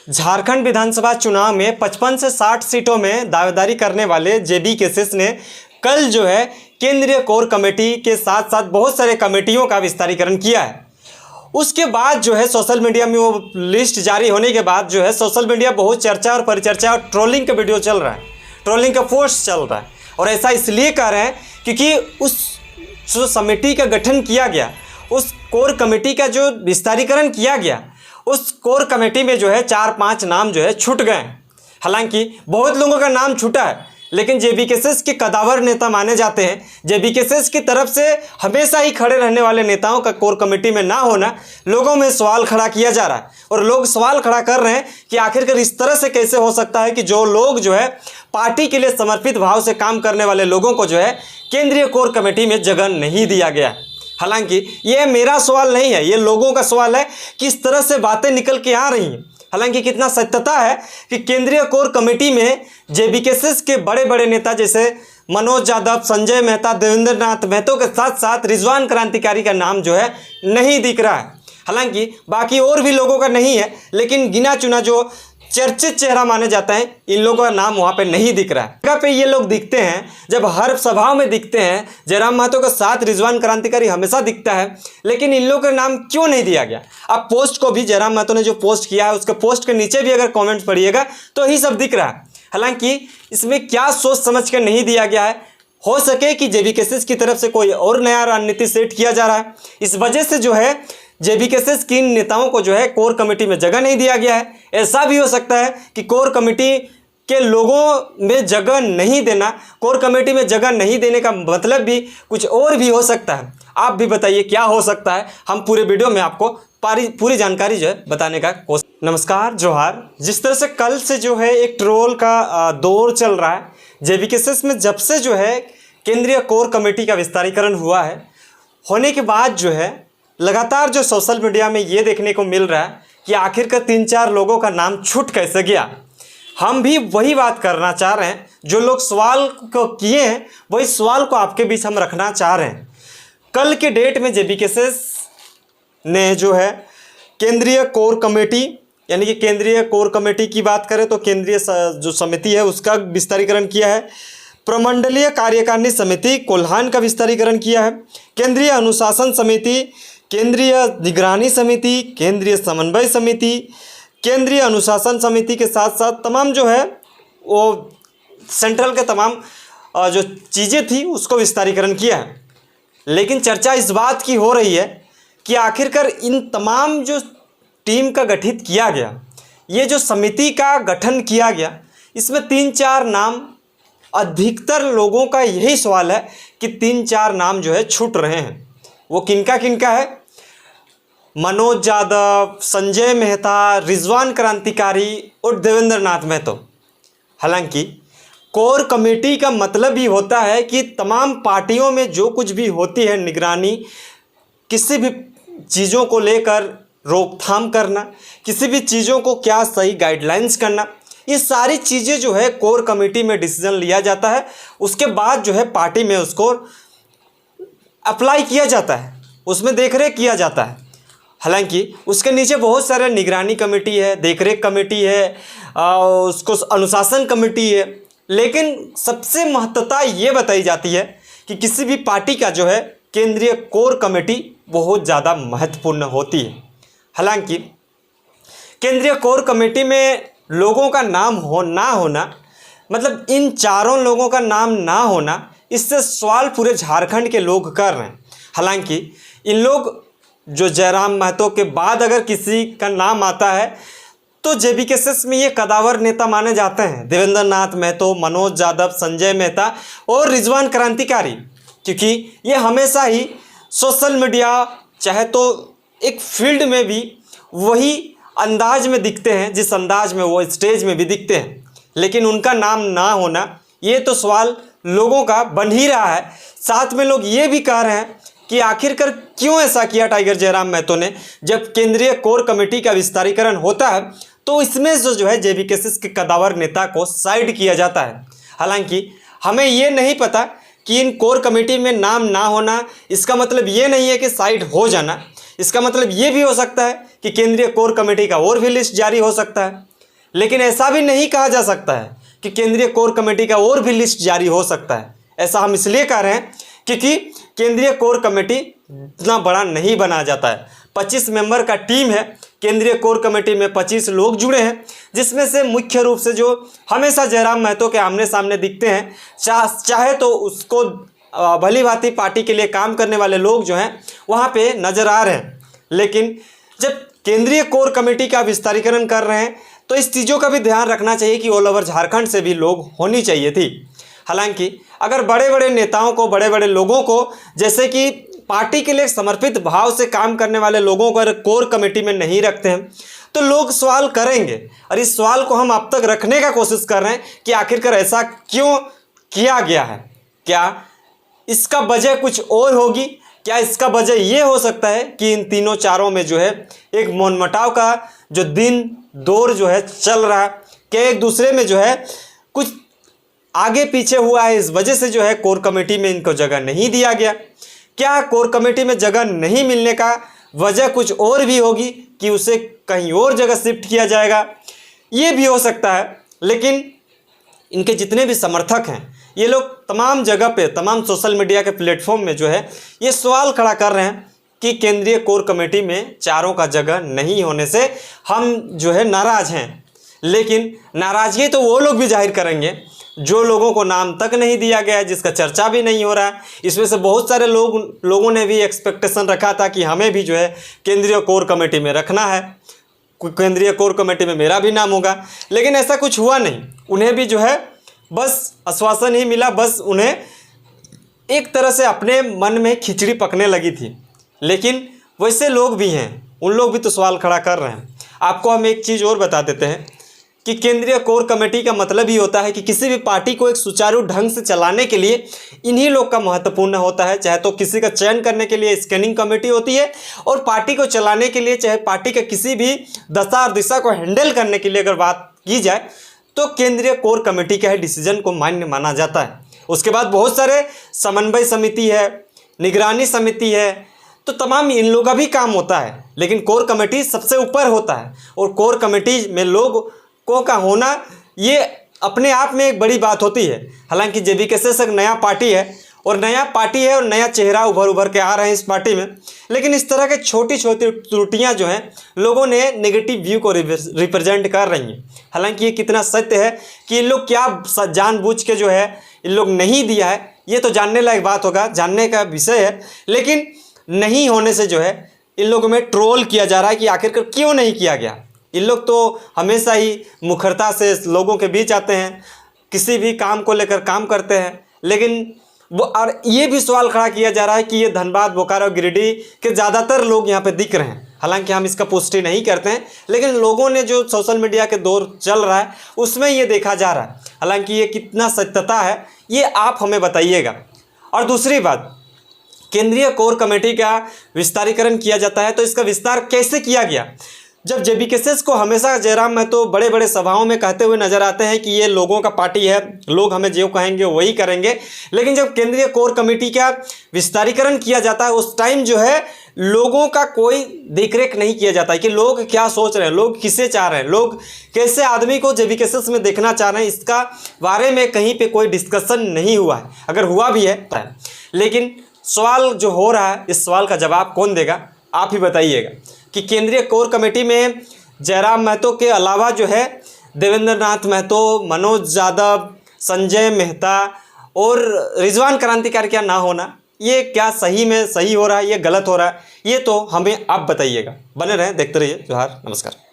झारखंड विधानसभा चुनाव में 55 से 60 सीटों में दावेदारी करने वाले जेबी केसेस ने कल जो है केंद्रीय कोर कमेटी के साथ साथ बहुत सारे कमेटियों का विस्तारीकरण किया है। उसके बाद जो है सोशल मीडिया में वो लिस्ट जारी होने के बाद जो है सोशल मीडिया बहुत चर्चा और परिचर्चा और ट्रोलिंग का वीडियो चल रहा है, ट्रोलिंग का पोस्ट चल रहा है। और ऐसा इसलिए कर रहे हैं क्योंकि उस जो समिति का गठन किया गया, उस कोर कमेटी का जो विस्तारीकरण किया गया, उस कोर कमेटी में जो है 4-5 नाम जो है छूट गए। हालांकि बहुत लोगों का नाम छूटा है, लेकिन जेबी केसेस के कदावर नेता माने जाते हैं। जेबी केसेस की तरफ से हमेशा ही खड़े रहने वाले नेताओं का कोर कमेटी में ना होना लोगों में सवाल खड़ा किया जा रहा है। और लोग सवाल खड़ा कर रहे हैं कि आखिरकार इस तरह से कैसे हो सकता है कि जो लोग जो है पार्टी के लिए समर्पित भाव से काम करने वाले लोगों को जो है केंद्रीय कोर कमेटी में जगह नहीं दिया गया। हालांकि ये मेरा सवाल नहीं है, ये लोगों का सवाल है कि इस तरह से बातें निकल के आ रही हैं। हालांकि कितना सत्यता है कि केंद्रीय कोर कमेटी में जेबी केसेस के बड़े बड़े नेता जैसे मनोज यादव, संजय मेहता, देवेंद्र नाथ महतो के साथ साथ रिजवान क्रांतिकारी का नाम जो है नहीं दिख रहा है। हालांकि बाकी और भी लोगों का नहीं है, लेकिन गिना चुना जो चर्चित चेहरा माने जाता है इन लोगों का नाम वहाँ पे नहीं दिख रहा है। जगह पे ये लोग दिखते हैं, जब हर सभा में दिखते हैं, जयराम महतो के साथ रिजवान क्रांतिकारी हमेशा दिखता है, लेकिन इन लोगों का नाम क्यों नहीं दिया गया? अब पोस्ट को भी जयराम महतो ने जो पोस्ट किया है उसके पोस्ट के नीचे भी अगर कॉमेंट्स पढ़िएगा तो ही सब दिख रहा है। हालांकि इसमें क्या सोच समझ कर नहीं दिया गया है, हो सके कि जेबी केसेस की तरफ से कोई और नया रणनीति सेट किया जा रहा है, इस वजह से जो है जेबी केसेस की नेताओं को जो है कोर कमेटी में जगह नहीं दिया गया है। ऐसा भी हो सकता है कि कोर कमेटी के लोगों में जगह नहीं देना, कोर कमेटी में जगह नहीं देने का मतलब भी कुछ और भी हो सकता है। आप भी बताइए क्या हो सकता है, हम पूरे वीडियो में आपको पूरी जानकारी जो है बताने का कोशिश। नमस्कार, जोहार। जिस तरह से कल से जो है एक ट्रोल का दौर चल रहा है जेबी केसेस में, जब से जो है केंद्रीय कोर कमेटी का विस्तारीकरण हुआ है, होने के बाद जो है लगातार जो सोशल मीडिया में ये देखने को मिल रहा है कि आखिरकार 3-4 लोगों का नाम छूट कैसे गया। हम भी वही बात करना चाह रहे हैं, जो लोग सवाल को किए हैं वही सवाल को आपके बीच हम रखना चाह रहे हैं। कल के डेट में जेबी केसेस ने जो है केंद्रीय कोर कमेटी, यानी कि केंद्रीय कोर कमेटी की बात करें तो केंद्रीय जो समिति है उसका विस्तारीकरण किया है, प्रमंडलीय कार्यकारिणी समिति कोल्हान का विस्तारीकरण किया है, केंद्रीय अनुशासन समिति, केंद्रीय निगरानी समिति, केंद्रीय समन्वय समिति, केंद्रीय अनुशासन समिति के साथ साथ तमाम जो है वो सेंट्रल के तमाम जो चीज़ें थी उसको विस्तारीकरण किया है। लेकिन चर्चा इस बात की हो रही है कि आखिरकार इन तमाम जो टीम का गठित किया गया, ये जो समिति का गठन किया गया, इसमें 3-4 नाम, अधिकतर लोगों का यही सवाल है कि 3-4 नाम जो है छूट रहे हैं। वो किनका किनका है? मनोज यादव, संजय मेहता, रिजवान क्रांतिकारी और देवेंद्र नाथ महतो। हालांकि कोर कमेटी का मतलब ही होता है कि तमाम पार्टियों में जो कुछ भी होती है निगरानी, किसी भी चीज़ों को लेकर रोकथाम करना, किसी भी चीज़ों को क्या सही गाइडलाइंस करना, ये सारी चीज़ें जो है कोर कमेटी में डिसीजन लिया जाता है। उसके बाद जो है पार्टी में उसको अप्लाई किया जाता है, उसमें देखरेख किया जाता है। हालांकि उसके नीचे बहुत सारे निगरानी कमेटी है, देखरेख कमेटी है, उसको अनुशासन कमेटी है, लेकिन सबसे महत्वता ये बताई जाती है कि किसी भी पार्टी का जो है केंद्रीय कोर कमेटी बहुत ज़्यादा महत्वपूर्ण होती है। हालांकि केंद्रीय कोर कमेटी में लोगों का नाम ना होना, मतलब इन चारों लोगों का नाम ना होना, इससे सवाल पूरे झारखंड के लोग कर रहे हैं। हालांकि इन लोग जो जयराम महतो के बाद अगर किसी का नाम आता है तो जेबी केसेस में ये कदावर नेता माने जाते हैं, देवेंद्र नाथ महतो, मनोज यादव, संजय मेहता और रिजवान क्रांतिकारी, क्योंकि ये हमेशा ही सोशल मीडिया चाहे तो एक फील्ड में भी वही अंदाज में दिखते हैं जिस अंदाज में वो स्टेज में भी दिखते हैं। लेकिन उनका नाम ना होना, ये तो सवाल लोगों का बन ही रहा है। साथ में लोग ये भी कह रहे हैं कि आखिरकार क्यों ऐसा किया टाइगर जयराम महतो ने। जब केंद्रीय कोर कमेटी का विस्तारीकरण होता है तो इसमें जो है जेबी केसेस के कदावर नेता को साइड किया जाता है। हालांकि हमें ये नहीं पता कि इन कोर कमेटी में नाम ना होना इसका मतलब ये नहीं है कि साइड हो जाना। इसका मतलब ये भी हो सकता है कि केंद्रीय कोर कमेटी का और भी लिस्ट जारी हो सकता है। लेकिन ऐसा भी नहीं कहा जा सकता है कि केंद्रीय कोर कमेटी का और भी लिस्ट जारी हो सकता है। ऐसा हम इसलिए कह रहे हैं क्योंकि केंद्रीय कोर कमेटी इतना बड़ा नहीं बनाया जाता है। 25 मेंबर का टीम है। केंद्रीय कोर कमेटी में 25 लोग जुड़े हैं, जिसमें से मुख्य रूप से जो हमेशा जयराम महतो के आमने सामने दिखते हैं, चाहे तो उसको भली भांति पार्टी के लिए काम करने वाले लोग जो हैं वहाँ पे नज़र आ रहे हैं। लेकिन जब केंद्रीय कोर कमेटी का विस्तारीकरण कर रहे हैं तो इस चीज़ों का भी ध्यान रखना चाहिए कि ऑल ओवर झारखंड से भी लोग होनी चाहिए थी। हालांकि अगर बड़े बड़े नेताओं को, बड़े बड़े लोगों को, जैसे कि पार्टी के लिए समर्पित भाव से काम करने वाले लोगों को अगर कोर कमेटी में नहीं रखते हैं तो लोग सवाल करेंगे। और इस सवाल को हम अब तक रखने का कोशिश कर रहे हैं कि आखिरकार ऐसा क्यों किया गया है। क्या इसका वजह कुछ और होगी? क्या इसका वजह ये हो सकता है कि इन तीनों चारों में जो है एक मनमुटाव का जो दिन दौर जो है चल रहा है, क्या एक दूसरे में जो है कुछ आगे पीछे हुआ है, इस वजह से जो है कोर कमेटी में इनको जगह नहीं दिया गया? क्या कोर कमेटी में जगह नहीं मिलने का वजह कुछ और भी होगी कि उसे कहीं और जगह शिफ्ट किया जाएगा? ये भी हो सकता है। लेकिन इनके जितने भी समर्थक हैं, ये लोग तमाम जगह पे, तमाम सोशल मीडिया के प्लेटफॉर्म में जो है ये सवाल खड़ा कर रहे हैं कि केंद्रीय कोर कमेटी में चारों का जगह नहीं होने से हम जो है नाराज़ हैं। लेकिन नाराज़गी तो वो लोग भी जाहिर करेंगे जो लोगों को नाम तक नहीं दिया गया है, जिसका चर्चा भी नहीं हो रहा है। इसमें से बहुत सारे लोगों ने भी एक्सपेक्टेशन रखा था कि हमें भी जो है केंद्रीय कोर कमेटी में रखना है, केंद्रीय कोर कमेटी में मेरा भी नाम होगा। लेकिन ऐसा कुछ हुआ नहीं। उन्हें भी जो है बस आश्वासन ही मिला, बस उन्हें एक तरह से अपने मन में खिचड़ी पकने लगी थी। लेकिन वैसे लोग भी हैं, उन लोग भी तो सवाल खड़ा कर रहे हैं। आपको हम एक चीज़ और बता देते हैं कि केंद्रीय कोर कमेटी का मतलब ही होता है कि किसी भी पार्टी को एक सुचारू ढंग से चलाने के लिए इन्हीं लोग का महत्वपूर्ण होता है। चाहे तो किसी का चयन करने के लिए स्कैनिंग कमेटी होती है, और पार्टी को चलाने के लिए, चाहे पार्टी के किसी भी दशा और दिशा को हैंडल करने के लिए अगर बात की जाए तो केंद्रीय कोर कमेटी का डिसीजन को मान्य माना जाता है। उसके बाद बहुत सारे समन्वय समिति है, निगरानी समिति है, तो तमाम इन लोगों का भी काम होता है। लेकिन कोर कमेटी सबसे ऊपर होता है, और कोर कमेटी में लोगों का होना ये अपने आप में एक बड़ी बात होती है। हालांकि जेबीकेएस एक नया पार्टी है और नया चेहरा उभर के आ रहे हैं इस पार्टी में, लेकिन इस तरह के छोटी छोटी त्रुटियां जो हैं लोगों ने नेगेटिव व्यू को रिप्रेजेंट कर रही हैं। हालांकि ये कितना सत्य है कि इन लोग क्या जानबूझ के जो है इन लोग नहीं दिया है, ये तो जानने लायक बात होगा, जानने का विषय है। लेकिन नहीं होने से जो है इन लोगों में ट्रोल किया जा रहा है कि आखिरकार क्यों नहीं किया गया। इन लोग तो हमेशा ही मुखरता से लोगों के बीच आते हैं, किसी भी काम को लेकर काम करते हैं। लेकिन वो, और ये भी सवाल खड़ा किया जा रहा है कि ये धनबाद, बोकारो, गिरिडीह के ज़्यादातर लोग यहाँ पे दिख रहे हैं। हालांकि हम इसका पुष्टि नहीं करते हैं, लेकिन लोगों ने जो सोशल मीडिया के दौर चल रहा है उसमें ये देखा जा रहा है। हालांकि ये कितना सत्यता है ये आप हमें बताइएगा। और दूसरी बात, केंद्रीय कोर कमेटी का विस्तारीकरण किया जाता है तो इसका विस्तार कैसे किया गया? जब जेबीकेएस को हमेशा जयराम महतो बड़े बड़े सभाओं में कहते हुए नजर आते हैं कि ये लोगों का पार्टी है, लोग हमें जो कहेंगे वही करेंगे। लेकिन जब केंद्रीय कोर कमेटी का विस्तारीकरण किया जाता है उस टाइम जो है लोगों का कोई देखरेख नहीं किया जाता है कि लोग क्या सोच रहे हैं, लोग किसे चाह रहे हैं, लोग कैसे आदमी को जेबीकेएस में देखना चाह रहे हैं, इसका बारे में कहीं पर कोई डिस्कशन नहीं हुआ है। अगर हुआ भी है लेकिन सवाल जो हो रहा है, इस सवाल का जवाब कौन देगा? आप ही बताइएगा कि केंद्रीय कोर कमेटी में जयराम महतो के अलावा जो है देवेंद्र नाथ महतो, मनोज यादव, संजय मेहता और रिजवान क्रांतिकारी क्या ना होना, ये क्या सही में सही हो रहा है, ये गलत हो रहा है? ये तो हमें आप बताइएगा। बने रहें, देखते रहिए जोहार, नमस्कार।